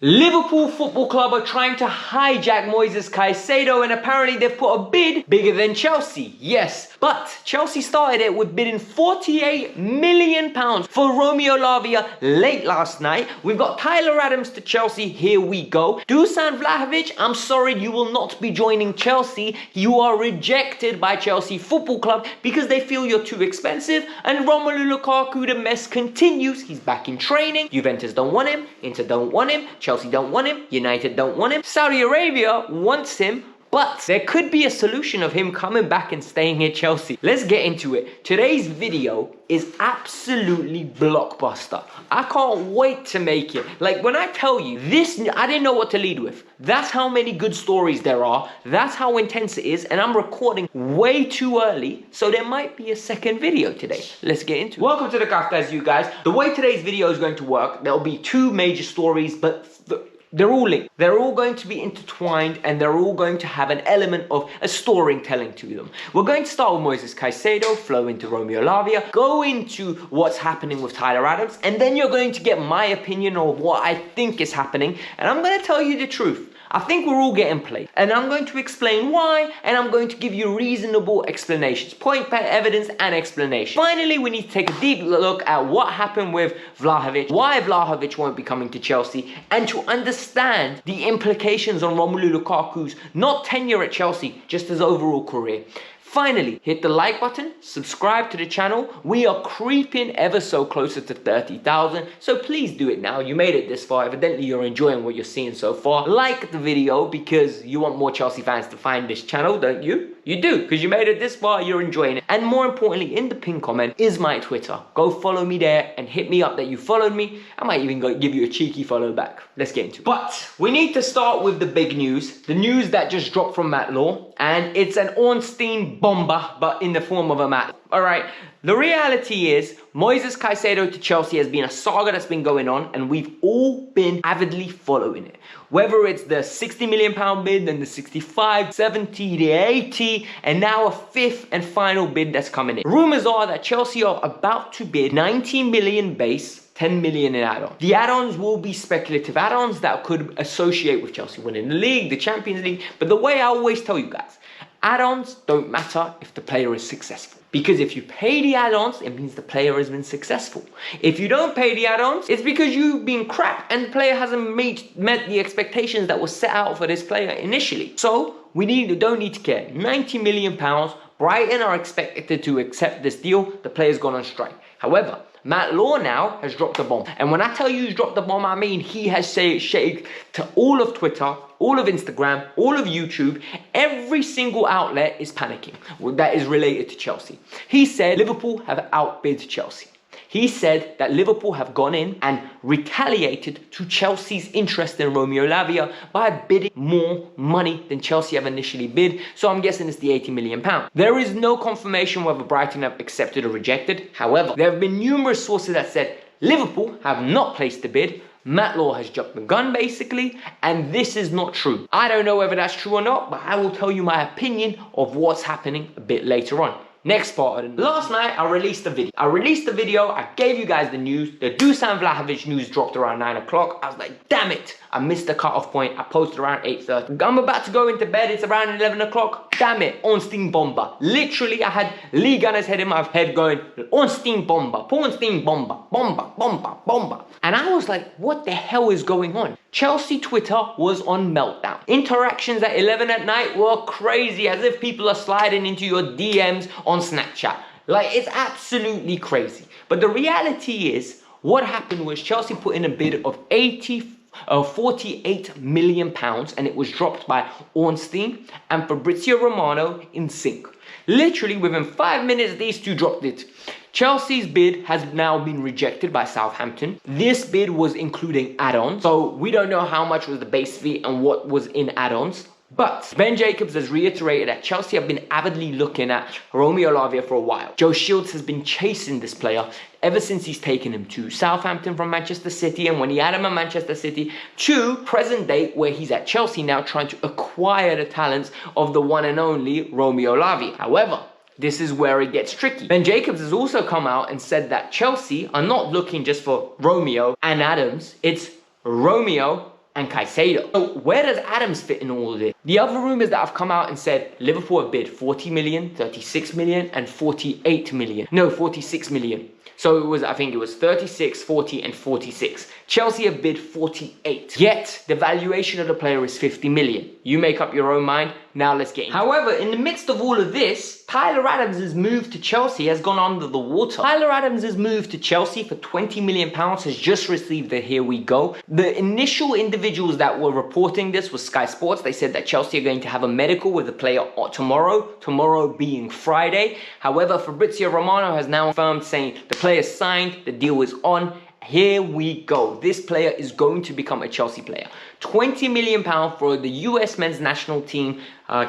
Liverpool Football Club are trying to hijack Moises Caicedo, and apparently they've put a bid bigger than Chelsea. Yes, but Chelsea started it with bidding £48 million for Romeo Lavia late last night. We've got Tyler Adams to Chelsea. Here we go. Dusan Vlahovic, I'm sorry, you will not be joining Chelsea. You are rejected by Chelsea Football Club because they feel you're too expensive. And Romelu Lukaku, the mess continues. He's back in training. Juventus don't want him. Inter don't want him. Chelsea don't want him, United don't want him, Saudi Arabia wants him, but there could be a solution of him coming back and staying at Chelsea. Let's get into it. Today's video is absolutely blockbuster. I can't wait to make it. Like, when I tell you this, I didn't know what to lead with. That's how many good stories there are. That's how intense it is. And I'm recording way too early, so there might be a second video today. Let's get into it. Welcome to the Kavkas View, guys. The way today's video is going to work, there'll be two major stories, but they're all linked. They're all going to be intertwined, and they're all going to have an element of a storytelling to them. We're going to start with Moises Caicedo, flow into Romeo Lavia, go into what's happening with Tyler Adams, and then you're going to get my opinion of what I think is happening, and I'm going to tell you the truth. I think we're all getting played, and I'm going to explain why, and I'm going to give you reasonable explanations, point evidence and explanation. Finally, we need to take a deep look at what happened with Vlahovic, why Vlahovic won't be coming to Chelsea, and to understand the implications on Romelu Lukaku's not tenure at Chelsea, just his overall career. Finally, hit the like button, subscribe to the channel. We are creeping ever so closer to 30,000, so please do it now. You made it this far, evidently you're enjoying what you're seeing so far. Like the video because you want more Chelsea fans to find this channel, don't you? You do, because you made it this far, you're enjoying it. And more importantly, in the pinned comment is my Twitter. Go follow me there and hit me up that you followed me. I might even go give you a cheeky follow back. Let's get into it. But we need to start with the big news. The news that just dropped from Matt Law. And it's an Ornstein bomber, but in the form of a Matt. All right, the reality is Moises Caicedo to Chelsea has been a saga that's been going on, and we've all been avidly following it. Whether it's the £60 million bid, then the 65, 70, the 80, and now a fifth and final bid that's coming in. Rumours are that Chelsea are about to bid 90 million base, 10 million in add-ons. The add-ons will be speculative add-ons that could associate with Chelsea winning the league, the Champions League. But the way I always tell you guys, add-ons don't matter if the player is successful. Because if you pay the add-ons, it means the player has been successful. If you don't pay the add-ons, it's because you've been crap and the player hasn't met the expectations that were set out for this player initially. So we don't need to care. £90 million. Brighton are expected to accept this deal. The player's gone on strike. However, Matt Law now has dropped the bomb. And when I tell you he's dropped the bomb, I mean he has shaked to all of Twitter, all of Instagram, all of YouTube. Every single outlet is panicking that is related to Chelsea. He said Liverpool have outbid Chelsea. He said that Liverpool have gone in and retaliated to Chelsea's interest in Romeo Lavia by bidding more money than Chelsea have initially bid. So I'm guessing it's the £80 million. There is no confirmation whether Brighton have accepted or rejected. However, there have been numerous sources that said Liverpool have not placed the bid. Matt Law has jumped the gun basically, and this is not true. I don't know whether that's true or not, but I will tell you my opinion of what's happening a bit later on. Next part of the last night, I released a video. I gave you guys the news. The Dusan Vlahovic news dropped around 9 o'clock. I was like, damn it, I missed the cutoff point. I posted around 8:30. I'm about to go into bed. It's around 11 o'clock. Damn it, Ornstein bomber. Literally, I had Lee Gunner's head in my head going, Ornstein bomber, Ornstein bomber, bomber. And I was like, what the hell is going on? Chelsea Twitter was on meltdown. Interactions at 11 at night were crazy, as if people are sliding into your DMs on Snapchat. Like, it's absolutely crazy. But the reality is, what happened was Chelsea put in a bid of £48 million, and it was dropped by Ornstein and Fabrizio Romano in sync. Literally within 5 minutes, these two dropped it. Chelsea's bid has now been rejected by Southampton. This bid was including add-ons, so we don't know how much was the base fee and what was in add-ons. But Ben Jacobs has reiterated that Chelsea have been avidly looking at Romeo Lavia for a while. Joe Shields has been chasing this player ever since he's taken him to Southampton from Manchester City, and when he had him at Manchester City, to present date where he's at Chelsea now trying to acquire the talents of the one and only Romeo Lavia. However, this is where it gets tricky. Ben Jacobs has also come out and said that Chelsea are not looking just for Romeo and Adams. It's Romeo and Caicedo. So where does Adams fit in all of this? The other rumours that have come out and said Liverpool have bid 40 million, 36 million and 48 million. No, 46 million. So it was, I think it was 36, 40 and 46. Chelsea have bid 48. Yet the valuation of the player is 50 million. You make up your own mind. Now let's get in. However, in the midst of all of this, Tyler Adams' move to Chelsea has gone under the water. Tyler Adams' move to Chelsea for £20 million has just received the here we go. The initial individuals that were reporting this was Sky Sports. They said that Chelsea are going to have a medical with the player tomorrow being Friday. However, Fabrizio Romano has now confirmed saying the player is signed, the deal is on. Here we go. This player is going to become a Chelsea player. £20 million for the US men's national team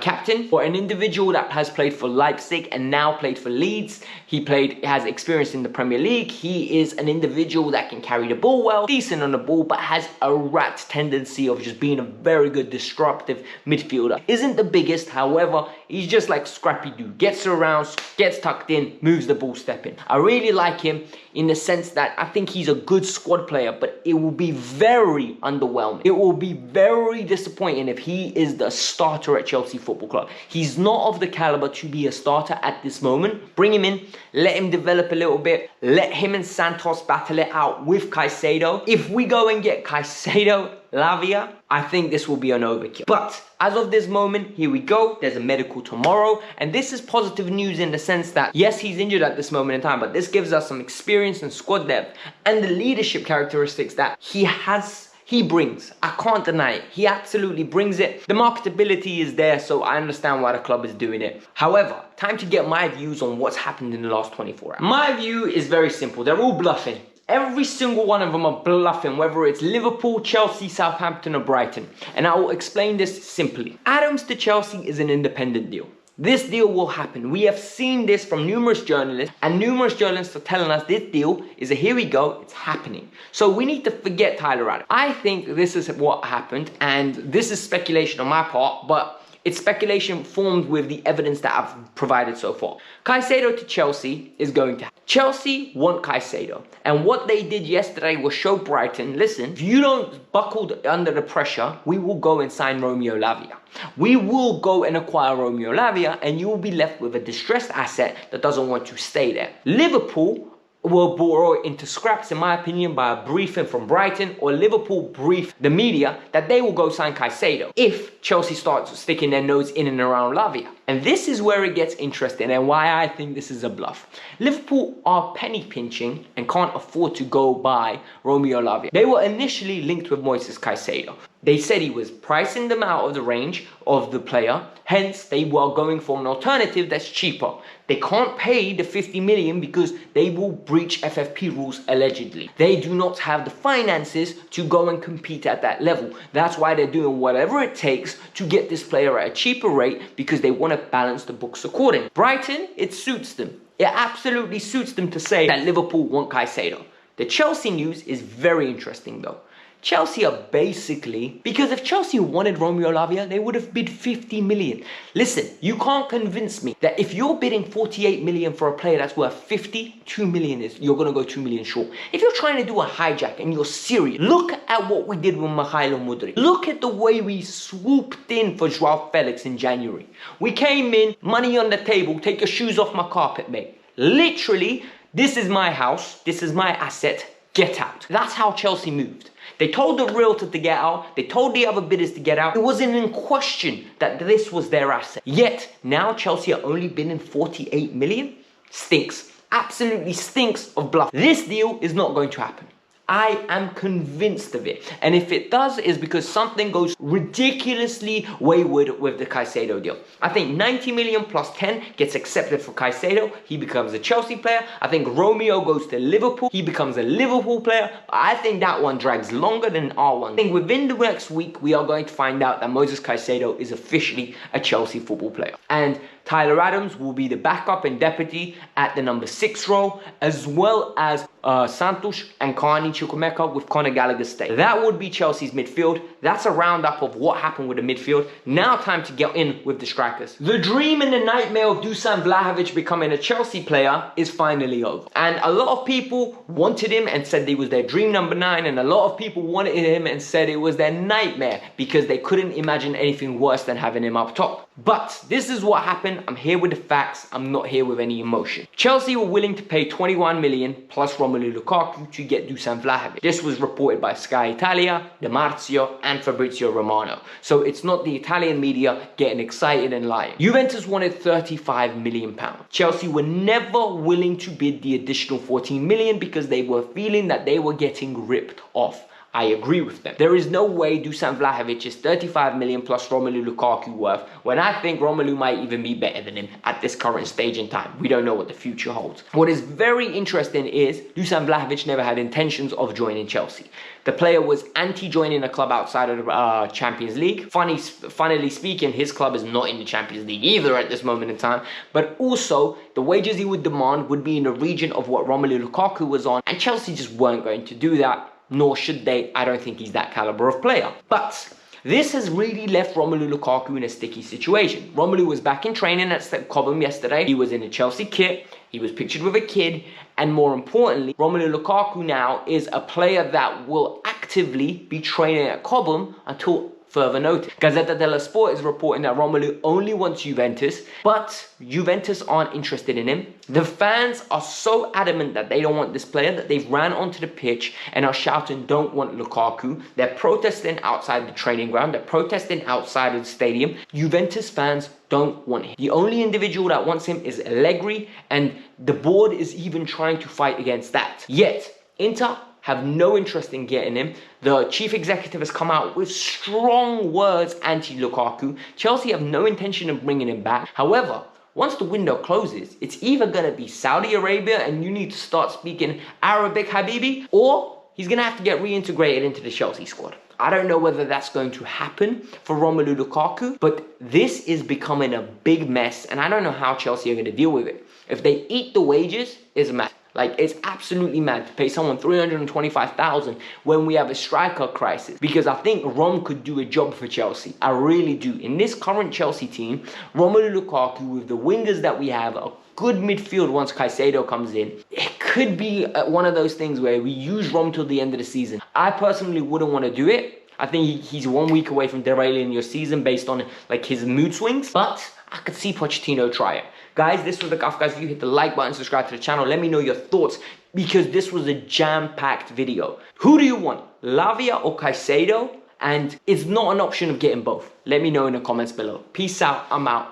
captain, for an individual that has played for Leipzig and now played for Leeds. He has experience in the Premier League. He is an individual that can carry the ball well, decent on the ball, but has a rat tendency of just being a very good disruptive midfielder. Isn't the biggest, however, he's just like Scrappy Doo. Gets around, gets tucked in, moves the ball stepping. I really like him in the sense that I think he's a good squad player, but it will be very underwhelming. It will be very disappointing if he is the starter at Chelsea Football Club. He's not of the caliber to be a starter at this moment. Bring him in, let him develop a little bit, let him and Santos battle it out with Caicedo. If we go and get Caicedo, Lavia, I think this will be an overkill. But as of this moment, here we go. There's a medical tomorrow. And this is positive news in the sense that, yes, he's injured at this moment in time, but this gives us some experience and squad depth and the leadership characteristics that he brings. I can't deny it. He absolutely brings it. The marketability is there, so I understand why the club is doing it. However, time to get my views on what's happened in the last 24 hours. My view is very simple. They're all bluffing. Every single one of them are bluffing, whether it's Liverpool, Chelsea, Southampton or Brighton. And I will explain this simply. Adams to Chelsea is an independent deal. This deal will happen. We have seen this from numerous journalists, and numerous journalists are telling us this deal is a here we go, it's happening. So we need to forget Tyler Adams. I think this is what happened, and this is speculation on my part, but it's speculation formed with the evidence that I've provided so far. Caicedo to Chelsea is going to happen. Chelsea want Caicedo. And what they did yesterday was show Brighton, listen, if you don't buckle under the pressure, we will go and sign Romeo Lavia. We will go and acquire Romeo Lavia, and you will be left with a distressed asset that doesn't want to stay there. Liverpool were brought into scraps, in my opinion, by a briefing from Brighton, or Liverpool briefed the media that they will go sign Caicedo if Chelsea starts sticking their nose in and around Lavia. And this is where it gets interesting and why I think this is a bluff. Liverpool are penny pinching and can't afford to go buy Romeo Lavia. They were initially linked with Moises Caicedo. They said he was pricing them out of the range of the player, hence they were going for an alternative that's cheaper. They can't pay the 50 million because they will breach FFP rules allegedly. They do not have the finances to go and compete at that level. That's why they're doing whatever it takes to get this player at a cheaper rate, because they want to balance the books accordingly. Brighton, it suits them. It absolutely suits them to say that Liverpool want Caicedo. The Chelsea news is very interesting though. Chelsea are basically, because if Chelsea wanted Romeo Lavia, they would have bid 50 million. Listen, you can't convince me that if you're bidding 48 million for a player that's worth 50, 2 million you're going to go 2 million short. If you're trying to do a hijack and you're serious, look at what we did with Mikhailo Mudryk. Look at the way we swooped in for Joao Felix in January. We came in, money on the table, take your shoes off my carpet, mate. Literally, this is my house, this is my asset, get out. That's how Chelsea moved. They told the realtor to get out. They told the other bidders to get out. It wasn't in question that this was their asset. Yet, now Chelsea are only bidding 48 million? Stinks. Absolutely stinks of bluff. This deal is not going to happen. I am convinced of it. And if it does, it's because something goes ridiculously wayward with the Caicedo deal. I think 90 million plus 10 gets accepted for Caicedo. He becomes a Chelsea player. I think Romeo goes to Liverpool. He becomes a Liverpool player. I think that one drags longer than our one. I think within the next week, we are going to find out that Moises Caicedo is officially a Chelsea football player. And Tyler Adams will be the backup and deputy at the number 6 role, as well as Santos and Carney Chukwuemeka with Conor Gallagher stay. That would be Chelsea's midfield. That's a roundup of what happened with the midfield. Now time to get in with the strikers. The dream and the nightmare of Dusan Vlahovic becoming a Chelsea player is finally over. And a lot of people wanted him and said he was their dream number 9, and a lot of people wanted him and said it was their nightmare because they couldn't imagine anything worse than having him up top. But this is what happened. I'm here with the facts. I'm not here with any emotion. Chelsea were willing to pay 21 million plus Romelu Lukaku to get Dusan Vlahovic. This was reported by Sky Italia, Di Marzio and Fabrizio Romano. So it's not the Italian media getting excited and lying. Juventus wanted 35 million pounds. Chelsea were never willing to bid the additional 14 million because they were feeling that they were getting ripped off. I agree with them. There is no way Dusan Vlahovic is 35 million plus Romelu Lukaku worth when I think Romelu might even be better than him at this current stage in time. We don't know what the future holds. What is very interesting is Dusan Vlahovic never had intentions of joining Chelsea. The player was anti-joining a club outside of the Champions League. Funnily speaking, his club is not in the Champions League either at this moment in time. But also, the wages he would demand would be in the region of what Romelu Lukaku was on. And Chelsea just weren't going to do that. Nor should they. I don't think he's that caliber of player. But this has really left Romelu Lukaku in a sticky situation. Romelu was back in training at Cobham yesterday. He was in a Chelsea kit. He was pictured with a kid. And more importantly, Romelu Lukaku now is a player that will actively be training at Cobham until further notice. Gazzetta dello Sport is reporting that Romelu only wants Juventus, but Juventus aren't interested in him. The fans are so adamant that they don't want this player that they've ran onto the pitch and are shouting, "Don't want Lukaku." They're protesting outside the training ground. They're protesting outside of the stadium. Juventus fans don't want him. The only individual that wants him is Allegri, and the board is even trying to fight against that. Yet, Inter have no interest in getting him. The chief executive has come out with strong words anti-Lukaku. Chelsea have no intention of bringing him back. However, once the window closes, it's either going to be Saudi Arabia and you need to start speaking Arabic, Habibi, or he's going to have to get reintegrated into the Chelsea squad. I don't know whether that's going to happen for Romelu Lukaku, but this is becoming a big mess, and I don't know how Chelsea are going to deal with it. If they eat the wages, it's mad. Like, it's absolutely mad to pay someone 325,000 when we have a striker crisis. Because I think Rom could do a job for Chelsea. I really do. In this current Chelsea team, Romelu Lukaku, with the wingers that we have, a good midfield once Caicedo comes in, it could be one of those things where we use Rom till the end of the season. I personally wouldn't want to do it. I think he's 1 week away from derailing your season based on like his mood swings. But I could see Pochettino try it. Guys, this was the Kavkas View. Hit the like button, subscribe to the channel. Let me know your thoughts because this was a jam-packed video. Who do you want, Lavia or Caicedo? And it's not an option of getting both. Let me know in the comments below. Peace out. I'm out.